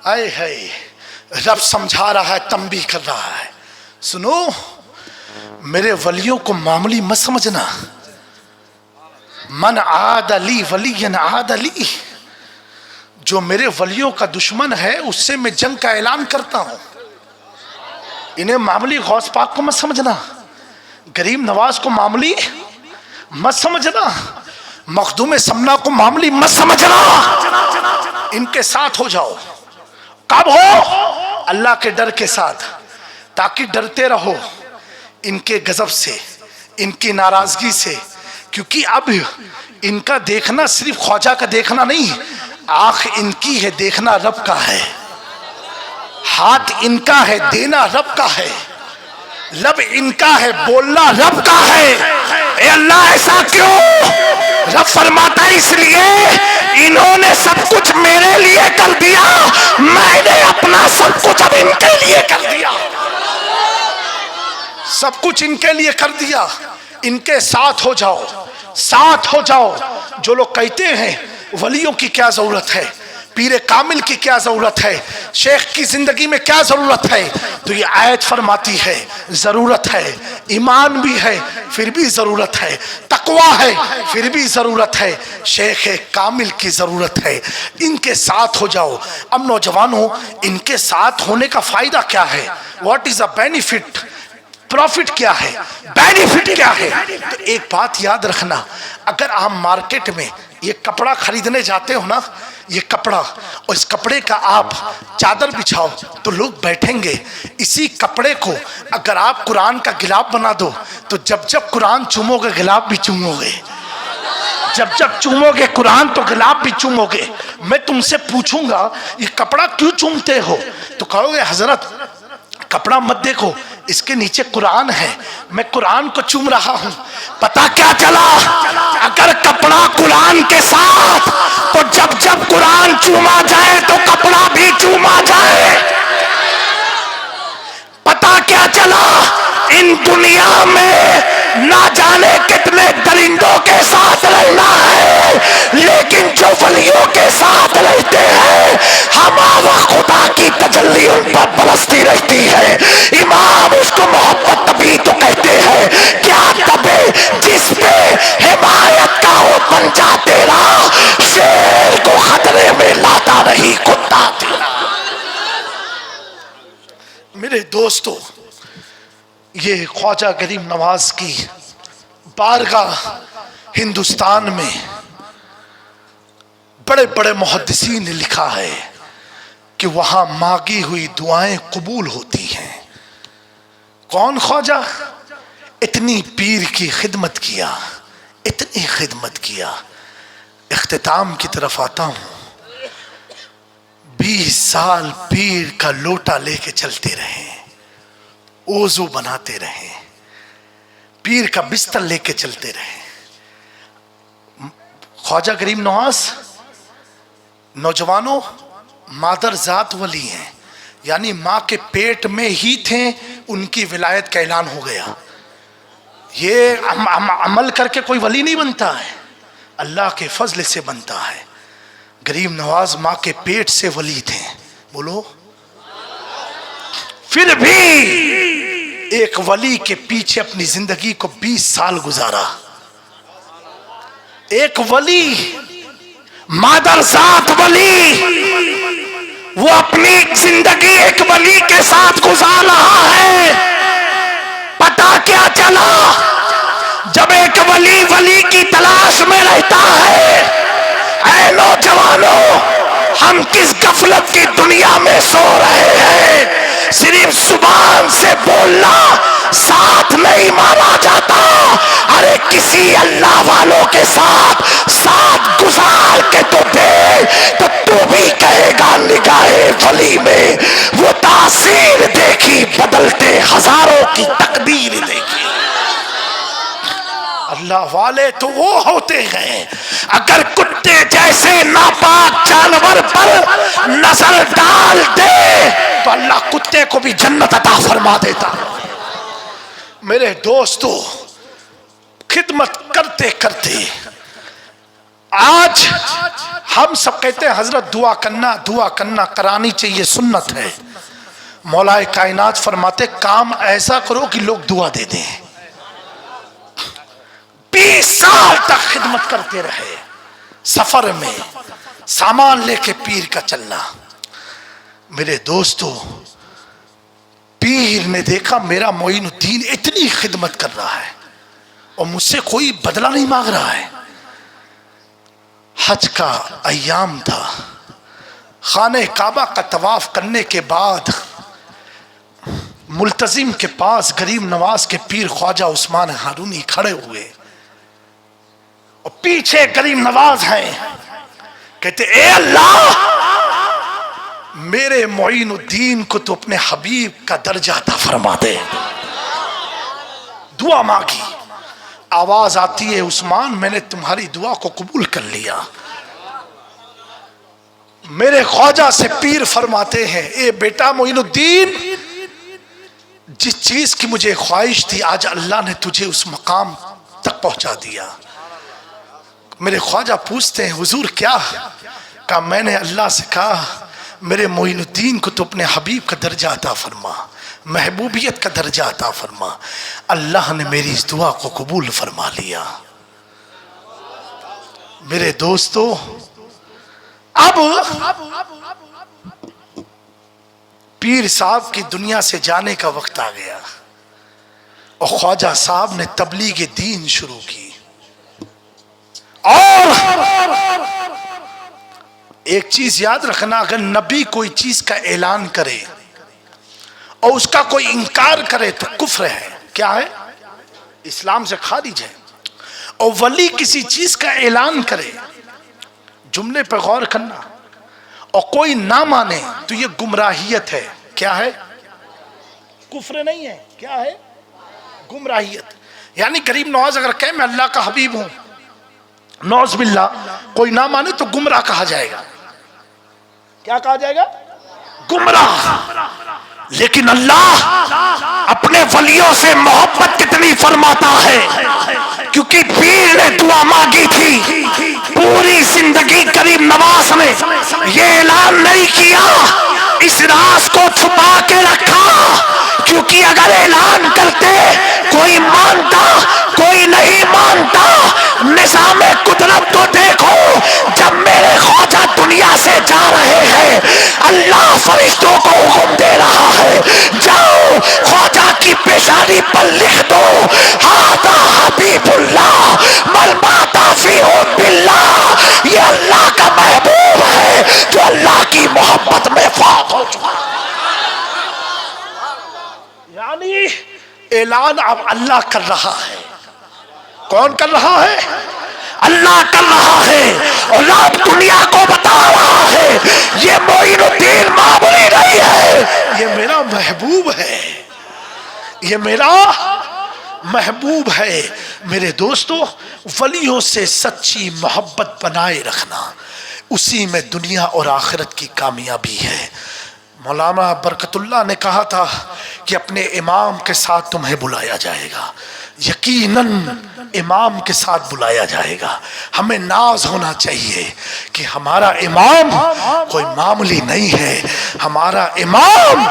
آئے ہے رب سمجھا رہا ہے، تنبیہ کر رہا ہے، سنو میرے ولیوں کو معمولی مت سمجھنا. من عاد لی ولی عاد لی، جو میرے ولیوں کا دشمن ہے اس سے میں جنگ کا اعلان کرتا ہوں. انہیں معمولی غوث پاک کو مت سمجھنا، غریب نواز کو معمولی مت سمجھنا، مخدوم سمنا کو معمولی مت سمجھنا. ان کے ساتھ ہو جاؤ. کب ہو؟ اللہ کے ڈر کے ساتھ، تاکہ ڈرتے رہو ان کے غضب سے، ان کی ناراضگی سے. کیونکہ اب ان کا دیکھنا صرف خواجہ کا دیکھنا نہیں، آنکھ ان کی ہے، دیکھنا رب کا ہے. ہاتھ ان کا ہے، دینا رب کا ہے. لب ان کا ہے، بولنا رب کا ہے. اے اللہ ایسا کیوں؟ رب فرماتا ہے اس لیے انہوں نے سب کچھ میرے لیے کر دیا، میں نے اپنا سب کچھ اب ان کے لیے کر دیا. سب کچھ ان کے لیے کر دیا. ان کے ساتھ ہو جاؤ، ساتھ ہو جاؤ. جو لوگ کہتے ہیں ولیوں کی کیا ضرورت ہے، پیر کامل کی کیا ضرورت ہے، شیخ کی زندگی میں کیا ضرورت ہے، تو یہ آیت فرماتی ہے ضرورت ہے. ایمان بھی ہے پھر بھی ضرورت ہے، تقوی ہے پھر بھی ضرورت ہے، شیخ کامل کی ضرورت ہے. ان کے ساتھ ہو جاؤ. اب نوجوانوں، ان کے ساتھ ہونے کا فائدہ کیا ہے؟ What is a benefit? Profit کیا ہے، بینیفٹ کیا ہے؟ تو ایک بات یاد رکھنا، اگر آپ مارکیٹ میں یہ کپڑا خریدنے جاتے ہو نا، یہ کپڑا، اور اس کپڑے کا آپ چادر بچھاؤ تو لوگ بیٹھیں گے. اسی کپڑے کو اگر آپ قرآن کا گلاب بنا دو تو جب جب قرآن چومو گے گلاب بھی چومو گے، جب جب چومو گے قرآن تو گلاب بھی چومو گے. میں تم سے پوچھوں گا یہ کپڑا کیوں چومتے ہو، تو کہو گے حضرت کپڑا مت دیکھو، اس کے نیچے قرآن ہے، میں قرآن کو چوم رہا ہوں. پتا کیا چلا؟ اگر کپڑا قرآن کے ساتھ، تو جب جب قرآن چوما جائے تو کپڑا بھی چوما جائے. پتا کیا چلا؟ ان دنیا میں نہ جانے کتنے درندوں کے ساتھ رہنا ہے، لیکن جو ولیوں کے ساتھ رہتے ہیں ہمارا خدا کی تجلی ان پر برستی رہتی ہے. امام اس کو محبت تبھی تو کہتے ہیں، کیا تبے جس پہ حمایت کا ہو پنجا تیرا، شیر کو خطرے میں لاتا نہیں کتا تیرا. میرے دوستو، یہ خواجہ غریب نواز کی بارگاہ ہندوستان میں بڑے بڑے محدثین نے لکھا ہے کہ وہاں مانگی ہوئی دعائیں قبول ہوتی ہیں. کون خواجہ؟ اتنی پیر کی خدمت کیا، اتنی خدمت کیا. اختتام کی طرف آتا ہوں. 20 سال پیر کا لوٹا لے کے چلتے رہے، وضو بناتے رہے، پیر کا بستر لے کے چلتے رہے. خواجہ غریب نواز نوجوانوں مادر ذات ولی ہیں، یعنی ماں کے پیٹ میں ہی تھے، ان کی ولایت کا اعلان ہو گیا. یہ عمل کر کے کوئی ولی نہیں بنتا ہے، اللہ کے فضل سے بنتا ہے. غریب نواز ماں کے پیٹ سے ولی تھے، بولو. پھر بھی ایک ولی کے پیچھے اپنی زندگی کو 20 سال گزارا. ایک ولی، مادر ذات ولی، وہ اپنی زندگی ایک ولی کے ساتھ گزار رہا ہے. پتا کیا چلا؟ جب ایک ولی ولی کی تلاش میں رہتا ہے، اے نوجوانوں ہم کس غفلت کی دنیا میں سو رہے ہیں. صرف زبان سے بولنا ساتھ نہیں مانا جاتا. ارے کسی اللہ والوں کے ساتھ ساتھ گزار کے تو دے، تو بھی کہے گا نگاہ ولی میں وہ تاثیر دیکھی، بدلتے ہزاروں کی تقدیر دیکھی. اللہ والے تو وہ ہوتے ہیں اگر کتے جیسے ناپاک جانور پر نظر ڈال دے تو اللہ کتے کو بھی جنت عطا فرما دیتا. میرے دوستو، خدمت کرتے کرتے آج ہم سب کہتے ہیں حضرت دعا کرنا کرانی چاہیے، سنت ہے۔ مولا کائنات فرماتے کام ایسا کرو کہ لوگ دعا دے دیں۔ 20 سال تک خدمت کرتے رہے، سفر میں سامان لے کے پیر کا چلنا۔ میرے دوستو، پیر نے دیکھا میرا معین الدین اتنی خدمت کر رہا ہے اور مجھ سے کوئی بدلہ نہیں مانگ رہا ہے۔ حج کا ایام تھا، خانہ کعبہ کا طواف کرنے کے بعد ملتزم کے پاس غریب نواز کے پیر خواجہ عثمان ہارونی کھڑے ہوئے اور پیچھے غریب نواز ہیں، کہتے اے اللہ، میرے معین الدین کو تو اپنے حبیب کا درجہ عطا فرما دے۔ دعا مانگی، آواز آتی ہے عثمان میں نے تمہاری دعا کو قبول کر لیا۔ میرے خواجہ سے پیر فرماتے ہیں اے بیٹا معین الدین، جس چیز کی مجھے خواہش تھی آج اللہ نے تجھے اس مقام تک پہنچا دیا۔ میرے خواجہ پوچھتے ہیں حضور کیا؟ کہا میں نے اللہ سے کہا میرے معین الدین کو تو اپنے حبیب کا درجہ عطا فرما، محبوبیت کا درجہ عطا فرما۔ اللہ نے میری اس دعا کو قبول فرما لیا۔ میرے دوستو، اب پیر صاحب کی دنیا سے جانے کا وقت آ گیا اور خواجہ صاحب نے تبلیغ دین شروع کی۔ اور ایک چیز یاد رکھنا، اگر نبی کوئی چیز کا اعلان کرے اور اس کا کوئی انکار کرے تو کفر ہے، کیا ہے؟ اسلام سے خارج ہے۔ اور ولی کسی چیز کا اعلان کرے، جملے پہ غور کرنا، اور کوئی نہ مانے تو یہ گمراہیت ہے۔ کیا ہے؟ کفر نہیں ہے، کیا ہے؟ گمراہیت۔ یعنی غریب نواز اگر کہے میں اللہ کا حبیب ہوں، نعوذ باللہ، کوئی نہ مانے تو گمراہ کہا جائے گا۔ کیا کہا جائے گا؟ گمراہ۔ لیکن اللہ اپنے ولیوں سے محبت کتنی فرماتا ہے، کیونکہ پیر نے دعا مانگی تھی، پوری زندگی غریب نواز نے یہ اعلان نہیں کیا، اس راز کو چھپا کے رکھا، کیونکہ اگر اعلان کرتے کوئی مانتا کوئی نہیں مانتا۔ نظام قدرت تو دیکھو، جب میرے خواجہ دنیا سے جا رہے ہیں اللہ فرشتوں کو حکم دے رہا ہے جاؤ خواجہ کی پیشانی پر لکھ دو ہذا حبیب اللہ ملماتا فی حب اللہ، یہ اللہ کا محبوب ہے جو اللہ کی محبت میں فات ہو چکا۔ یعنی اعلان اب اللہ کر رہا ہے۔ کون کر رہا ہے؟ اللہ کر رہا ہے، اور رب دنیا کو بتا رہا ہے یہ معین الدین معمولی نہیں ہے، یہ میرا محبوب ہے، یہ میرا محبوب ہے۔ میرے دوستو، ولیوں سے سچی محبت بنائے رکھنا، اسی میں دنیا اور آخرت کی کامیابی ہے۔ مولانا برکت اللہ نے کہا تھا کہ اپنے امام کے ساتھ تمہیں بلایا جائے گا، یقیناً امام کے ساتھ بلایا جائے گا۔ ہمیں ناز ہونا چاہیے کہ ہمارا امام کوئی معمولی نہیں ہے، ہمارا امام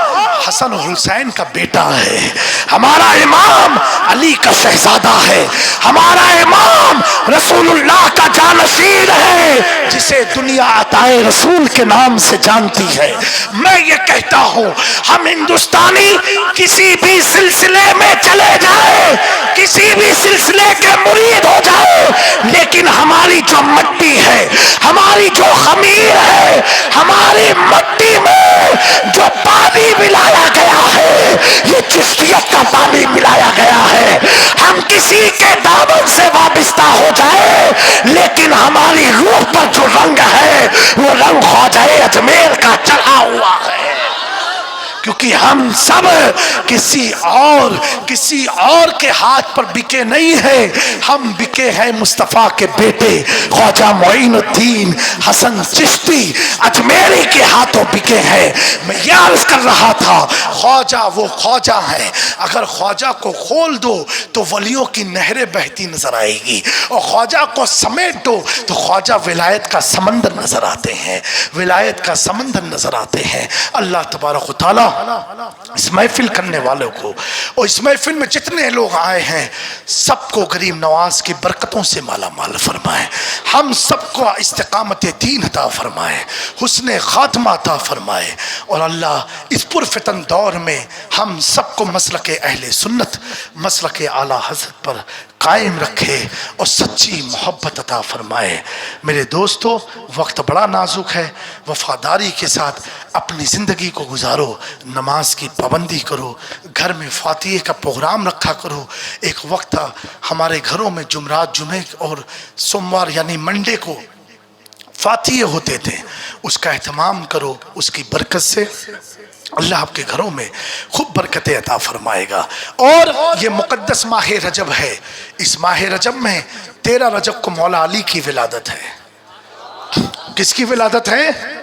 حسن حسین کا بیٹا ہے، ہمارا امام علی کا شہزادہ ہے، ہمارا امام رسول اللہ کا جانشین ہے، جسے دنیا عطائے رسول کے نام سے جانتی ہے۔ میں یہ کہتا ہوں ہم ہندوستانی کسی بھی سلسلے میں چلے جائیں، کسی بھی سلسلے کے مرید ہو جائے، لیکن ہماری جو مٹی ہے، ہماری جو خمیر ہے، ہماری مٹی میں جو پانی ملایا گیا ہے یہ چشتیت کا پانی ملایا گیا ہے۔ ہم کسی کے دامن سے وابستہ ہو جائے لیکن ہماری روح پر جو رنگ ہے وہ رنگ خواجہ اجمیر کا چڑھا ہوا ہے، کیونکہ क्योंकि हम सब किसी और के हाथ पर बिके नहीं है, हम बिके हैं मुस्तफा के बेटे ख्वाजा मोइनुद्दीन हसन चिश्ती अजमेरी के हाथों बिके हैं। मैं ये अर्ज कर रहा था, ख्वाजा वो ख्वाजा है, अगर ख्वाजा को खोल दो तो वलियों की नहरें बहती नजर आएगी, और ख्वाजा को समेट दो तो ख्वाजा विलायत का समंदर नजर आते हैं, विलायत का समंदर नजर आते हैं। अल्लाह तबारक व तआला इस महफिल करने वालों को और इस महफिल में जितने लोग आए हैं सबको गरीब नवाज की बरकतों से माला माल फरमाए, हम सबको इस्तिकामत दीन अता फरमाए, हुस्न खात्मा अता फरमाए, और अल्लाह इस पुरफितन दौर में हम सबको मसलक अहले सुन्नत, मसलक आला हज़रत पर कायम रखे और सच्ची मोहब्बत अता फरमाए। मेरे दोस्तों, वक्त बड़ा नाजुक है, वफादारी के साथ अपनी ज़िंदगी को गुजारो, नमाज की पाबंदी करो, घर में फातिहे का प्रोग्राम रखा करो। एक वक्त हमारे घरों में जुमरात, जुमे और सोमवार यानी मंडे को फातिहे होते थे, उसका एहतमाम करो, उसकी बरकत से अल्लाह आपके घरों में खूब बरकतें अता फरमाएगा। और ये मुक़द्दस माह रजब है, इस माह रजब में 13 रजब को मौला अली की विलादत है। किसकी विलादत है?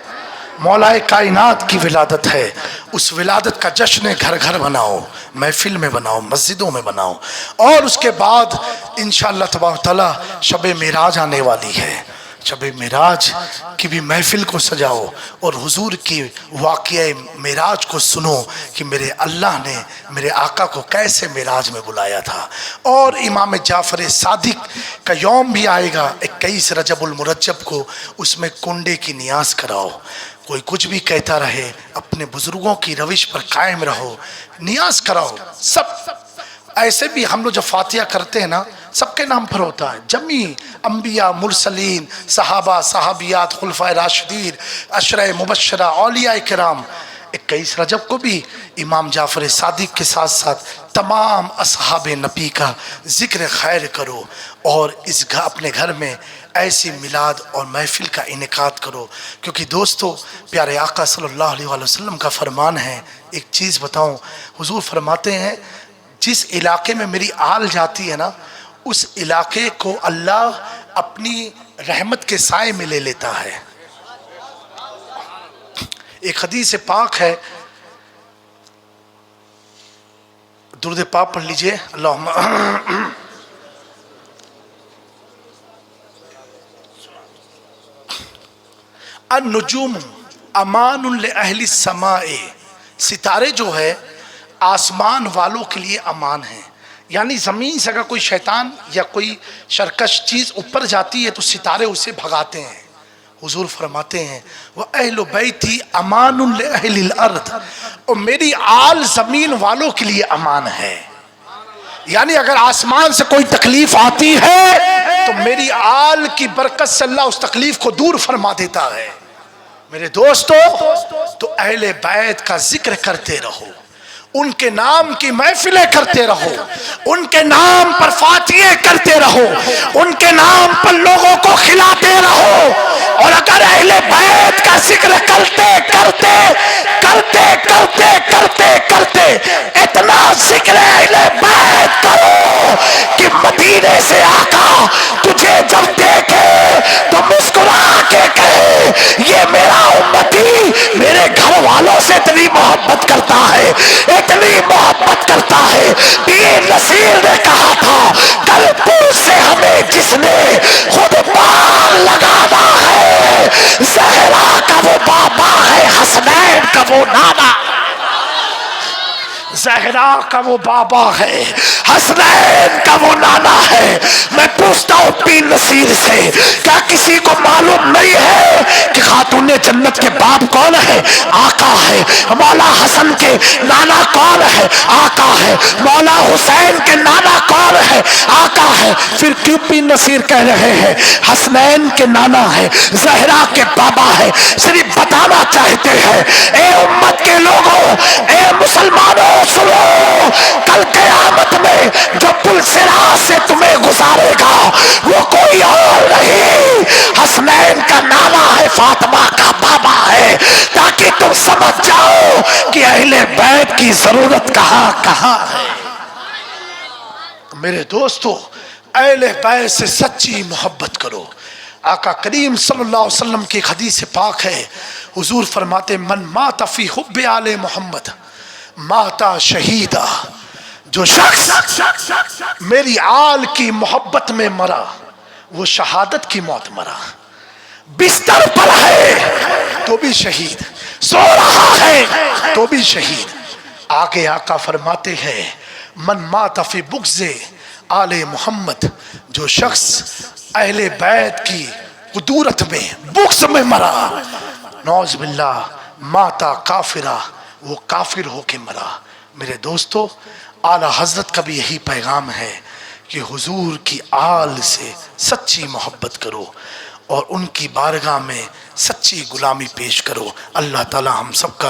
मौलाए कायनात की विलादत है। उस विलादत का जश्न घर घर बनाओ, महफिल में बनाओ, मस्जिदों में बनाओ, और उसके बाद इंशाअल्लाह तबारक तआला शब मेराज आने वाली है, शब मेराज की भी महफिल को सजाओ और हुजूर की वाक़या मेराज को सुनो कि मेरे अल्लाह ने मेरे आका को कैसे मेराज में बुलाया था। और इमाम जाफ़र सादिक का यौम भी आएगा 21 रजबुल मुरज्जब को, उसमें कुंडे की नियाज कराओ। कोई कुछ भी कहता रहे, अपने बुजुर्गों की रविश पर कायम रहो, नियाज कराओ। सब ऐसे भी हम लोग जब फातिहा करते हैं ना, सबके नाम पर होता है, जमी अंबिया, मुरसलीन, सहाबा, सहाबियात, खुलफाए राशिदीन, अशरे मुबश्शरा, औलिया किराम। 21 रजब को भी इमाम जाफ़र सादिक के साथ साथ तमाम असहाब नबी का जिक्र खैर करो, और अपने घर में ऐसी मिलाद और महफिल का इनेकाद करो। क्योंकि दोस्तों, प्यारे आका सल्लल्लाहु अलैहि वसल्लम का फरमान है, एक चीज़ बताऊं, हुजूर फरमाते हैं जिस इलाके में मेरी आल जाती है ना, उस इलाके को अल्लाह अपनी रहमत के साए में ले लेता है। एक हदीस पाक है, दुरूद पाक पढ़ लीजिए, अल्लाहुम्मा अन-नुजूम अमानुन li अहली समाए, सितारे जो है आसमान वालों के लिए अमान है। यानी ज़मीन से अगर कोई शैतान या कोई शरकश चीज़ ऊपर जाती है तो सितारे उसे भगाते हैं। हुजूर फरमाते हैं वह अहल बैती अमानुन li अहलिल अर्द, और मेरी आल ज़मीन वालों के लिए अमान है। यानी अगर आसमान से कोई तकलीफ आती है तो मेरी आल की बरकत से अल्लाह उस तकलीफ को दूर फरमा देता है। मेरे दोस्तों, तो अहले बैत का जिक्र करते रहो, उनके नाम की महफिलें करते रहो, उनके नाम पर फातिहे करते रहो, उनके नाम पर लोगों को खिलाते रहो। और अगर अहले बैत का जिक्र करते करते करते करते करते करते इतना जिक्र अहले बैत करो कि मदीने से आका तुझे जब देखे तो मुस्कुरा के कहे ये मेरा उम्मती मेरे घर वालों से इतनी मोहब्बत करता है, इतनी मोहब्बत करता है। पीर नसीर ने कहा था कलपुर से हमें जिसने खुद पार लगाना है, ज़हरा का वो बाबा है, हसनैन का वो नाना, ज़हरा का वो बाबा है, हसनैन का वो नाना है। मैं पूछता हूँ पीर नसीर से, क्या किसी को मालूम नहीं है कि खातून जन्नत के बाप कौन है? आका है। मौला हसन के नाना कौन है? आका है। मौला हुसैन के नाना कौन है? आका है। फिर क्यों पीर नसीर कह रहे हैं हसनैन के नाना है, ज़हरा के बाबा है? सिर्फ बताना चाहते हैं ए उम्मत के लोगों, ए मुसलमानों, सुनो, कल क़यामत में जो पुल सिरात से तुम्हें गुजारेगा वो कोई और नहीं, हसनैन का नाना है, फातिमा का बाबा है, ताकि तुम समझ जाओ कि अहले बैत की जरूरत कहां कहां है। मेरे दोस्तों, अहले बैत से सच्ची मोहब्बत करो। आका करीम सल्लल्लाहु अलैहि वसल्लम की हदीस पाक है, हुजूर फरमाते मन माता फी हुब्बे आले मोहम्मद माता शहीदा, जो शख्स मेरी आल की मोहब्बत में मरा वो शहादत की मौत मरा। बिस्तर पर है तो भी शहीद, सो रहा है तो भी शहीद। आगे आका फरमाते हैं मन माता फी बुग़्ज़े आले मोहम्मद, जो शख्स अहले बैत की कुदूरत में बुग़्ज़ में मरा, नौज़ बिल्लाह माता काफिरा, वो काफिर होके मरा। मेरे दोस्तों, आला हजरत का भी यही पैगाम है कि हुजूर की आल से सच्ची मोहब्बत करो और उनकी बारगाह में सच्ची गुलामी पेश करो। अल्लाह ताला हम सबका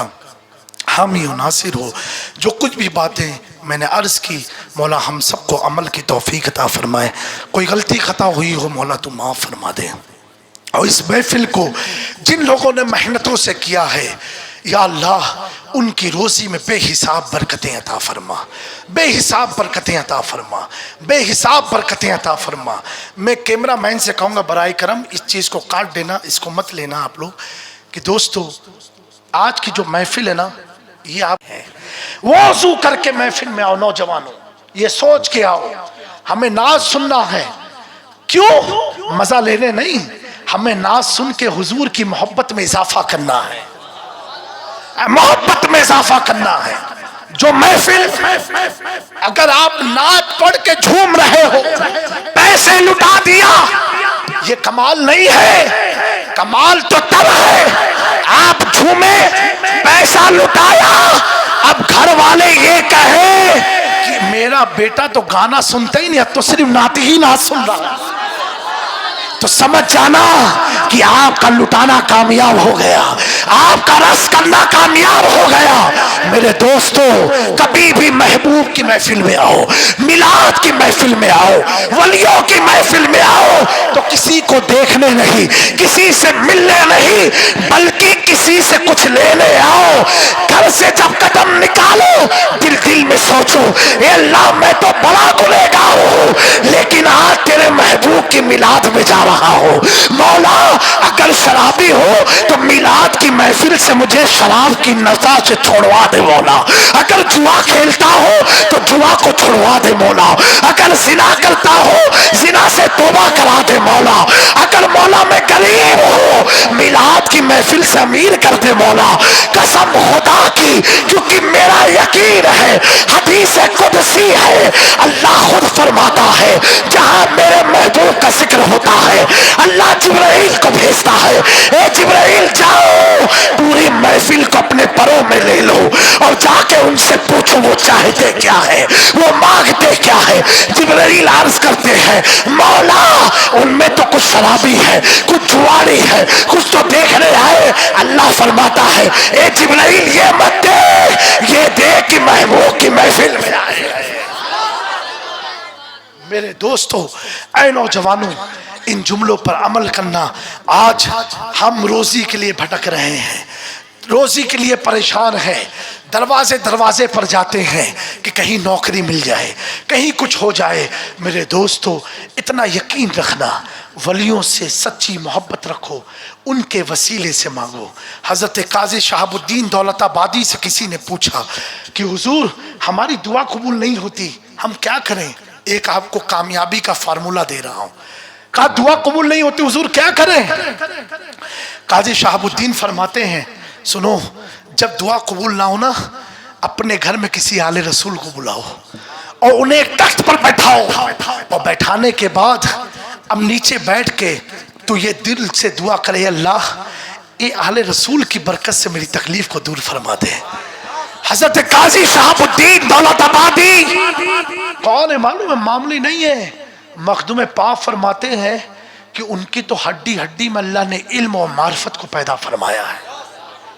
हामी और नासिर हो। जो कुछ भी बातें मैंने अर्ज़ की, मौला हम सबको अमल की तौफीक अता फरमाए। कोई गलती खता हुई हो मौला तू माफ़ फरमा दे। और इस महफिल को जिन लोगों ने मेहनतों से किया है, या अल्लाह उनकी रोज़ी में बेहिसाब बरकतें अता फरमा, बेहिसाब बरकतें अता फरमा, बेहिसाब बरकतें अता फरमा। मैं कैमरा मैन से कहूँगा बराए करम इस चीज़ को काट देना, इसको मत लेना आप लोग, कि दोस्तों आज की जो महफिल है ना, ये आप है वज़ू करके महफिल में आओ। नौजवानों, ये सोच के आओ हमें नाज सुनना है। क्यों? मज़ा लेने नहीं, हमें नाज सुन के हुजूर की मोहब्बत में इजाफा करना है, मोहब्बत में इजाफा करना है। जो महफिल, अगर आप नाच पढ़ के झूम रहे हो, पैसे लुटा दिया, ये कमाल नहीं है। कमाल तो तब है आप झूमे, पैसा लुटाया, अब घर वाले ये कहे कि मेरा बेटा तो गाना सुनता ही नहीं, अब तो सिर्फ नाती ही नाच सुन रहा है, तो समझ जाना कि आपका लुटाना कामयाब हो गया, आपका रस करना कामयाब हो गया। मेरे दोस्तों, कभी भी महबूब की महफिल में आओ, मिलाद की महफिल में आओ, वलियों की महफिल में आओ, तो किसी को देखने नहीं, किसी से मिलने नहीं, बल्कि किसी से कुछ लेने आओ। घर से जब कदम निकालो, दिल दिल में सोचो, ए अल्लाह मैं तो बड़ा गुनहगार हूँ, लेकिन आज तेरे महबूब की मिलाद में जा रहा हो। मौला अगर शराबी हो तो मिलाद की महफिल से मुझे शराब की नशा से छोड़वा दे मौला। अगर जुआ खेलता हो तो जुआ को छुड़वा दे मौला। अगर जिना करता हो, जिना से तौबा करा दे मौला। अगर मौला मैं गरीब हो, मिलाद की महफिल से अमीर कर दे मौला। कसम खुदा की, क्योंकि मेरा यकीन है, हदीस कुदसी है, अल्लाह खुद फरमाता है, जहां मेरे महबूब का जिक्र होता है अल्लाह जिब्राइल को भेजता है, ए जिब्राइल जाओ पूरी महफिल को अपने परों में ले लो और जाके उनसे पूछो वो चाहते क्या है, वो मांगते क्या है। जिब्राइल अर्ज करते हैं मौला उनमें तो कुछ शराबी है, कुछ जुआरी है, कुछ तो देखने आए। अल्लाह फरमाता है ए जिब्राइल ये मत दे, ये दे कि महबूब की महफिल में आए। मेरे दोस्तों, ऐ नौजवानों, इन जुमलों पर अमल करना। आज हम रोजी के लिए भटक रहे हैं, रोजी के लिए परेशान हैं, दरवाजे दरवाजे पर जाते हैं कि कहीं नौकरी मिल जाए, कहीं कुछ हो जाए। मेरे दोस्तों, इतना यकीन रखना, वलियों से सच्ची मोहब्बत रखो, उनके वसीले से मांगो। हज़रत काजी शहाबुद्दीन दौलताबादी से किसी ने पूछा कि हुजूर हमारी दुआ कबूल नहीं होती, हम क्या करें? एक आपको कामयाबी का फार्मूला दे रहा हूं। कहा दुआ कबूल नहीं होती हुजूर क्या करें? काजी शहाबुद्दीन फरमाते हैं सुनो, जब दुआ कबूल ना हो ना, अपने घर में किसी आले रसूल को बुलाओ और उन्हें एक तख्त पर बैठाओ, और बैठाने के बाद अब नीचे बैठ के तो ये दिल से दुआ करे, अल्लाह ये आले रसूल की बरकत से मेरी तकलीफ को दूर फरमा दे। हजरत काजी शहाबुद्दीन दौलताबादी कौन है मालूम है? मामूली नहीं है। मखदूम पाक फरमाते हैं कि उनकी तो हड्डी हड्डी में अल्लाह ने इल्म और मार्फत को पैदा फरमाया है।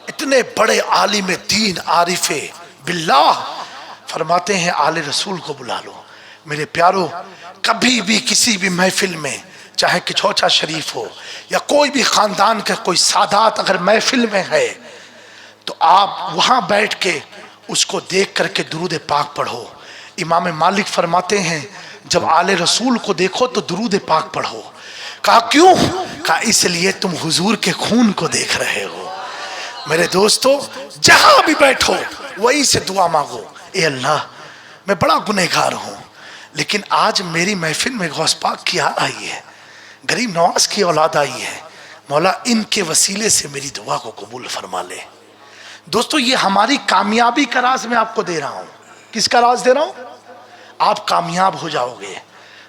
इतने बड़े आलिम दीन आरिफे बिल्लाह फरमाते हैं आले रसूल को बुला लो। मेरे प्यारो, कभी भी किसी भी महफिल में, चाहे किछोचा शरीफ हो या कोई भी खानदान का कोई सादात अगर महफिल में है, تو آپ وہاں بیٹھ کے اس کو دیکھ کر کے درود پاک پڑھو۔ امام مالک فرماتے ہیں جب آل رسول کو دیکھو تو درود پاک پڑھو۔ کہا کیوں؟ کہا اس لیے تم حضور کے خون کو دیکھ رہے ہو۔ میرے دوستو جہاں بھی بیٹھو وہی سے دعا مانگو، اے اللہ میں بڑا گنہگار ہوں، لیکن آج میری محفل میں غوث پاک کی آل آئی ہے، غریب نواز کی اولاد آئی ہے، مولا ان کے وسیلے سے میری دعا کو قبول فرما لے۔ دوستو یہ ہماری کامیابی کا راز میں آپ کو دے رہا ہوں۔ کس کا راز دے رہا ہوں؟ آپ کامیاب ہو جاؤ گے۔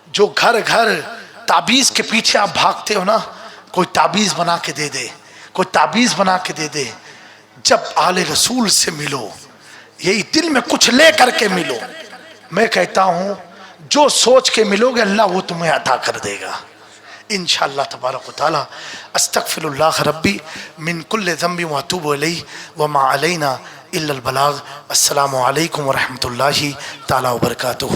جو گھر گھر تعبیز کے پیچھے آپ بھاگتے ہو نا، کوئی تعبیز بنا کے دے دے، کوئی تعبیز بنا کے دے دے، جب آل رسول سے ملو، یہی دل میں کچھ لے کر کے ملو، میں کہتا ہوں جو سوچ کے ملو گے اللہ وہ تمہیں عطا کر دے گا انشاءاللہ تبارک و تعالی۔ استغفر اللہ ربی من کل ذنب واتوب الیہ وما علینا الا البلاغ۔ السلام علیکم ورحمۃ اللہ تعالی وبرکاتہ۔